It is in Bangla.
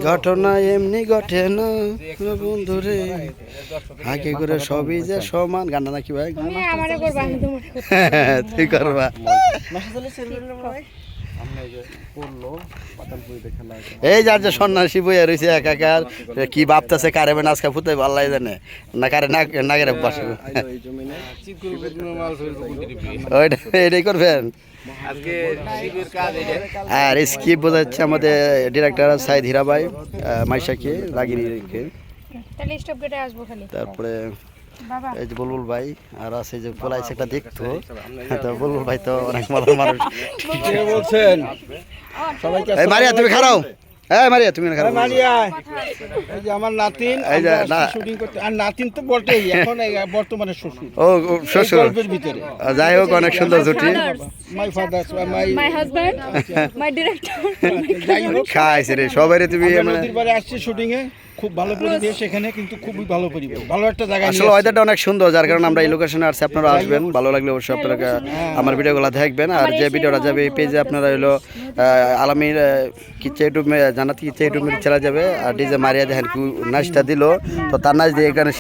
ঘটনা এমনি ঘটে না বন্ধুরে, আগে করে সবই যে সমান। গানটা নাকি ভাই? তুই করবা। এই যার যে সন্ন্যাসী বইয়া রয়েছে একাকার, কি ভাবতেছে কারেবে নাচকা ফুতে ভাল্লাই জানে না, কারে না করে বসে ওইটা এটাই করবেন। আর স্কিপ বোঝাচ্ছে আমাদের ডিরেক্টর সাইদ হীরা ভাই, মাইশাকে রাগিনীকে, তারপরে এই যে বুলবুল ভাই, আর আছে যে পোলাইছে একটা দেখতো, তো বুলবুল ভাই তো অনেক মজার মানুষ। বলছেন এই মারিয়া তুমি খারাও, হ্যাঁ মারিয়া তুমি খারাও। এই যে আমার নাতিন, এই যে না শুটিং করতে, আর নাতিন তো বটেই, এখন বর্তমানে শ্বশুর। ও শ্বশুর, গল্পের ভিতরে যাই হোক অনেক সুন্দর জুটি। My father, my husband, my director. যাই হোক খাইছে রে সবাই তুমি মানে নদীর পাড়ে আসছি শুটিং এ, খুব ভালো পরিবেশ এখানে, কিন্তু খুবই ভালো পরিবেশ, ভালো একটা জায়গা। আসলে ওয়েদারটা অনেক সুন্দর, যার কারণে আমরা এই লোকেশনে আসছি। আপনারা আসবেন, ভালো লাগলে অবশ্যই আপনারা আমার ভিডিওগুলো দেখবেন। আর যে ভিডিওটা যাবে এই পেজে আপনারা হলো আলামির কিচে ইউটিউব জানাতে কিচে ইউটিউব চলে যাবে। আর ডিজে মারিয়া দেখেন নাচটা দিল, তো তার নাচ দিয়ে এখানে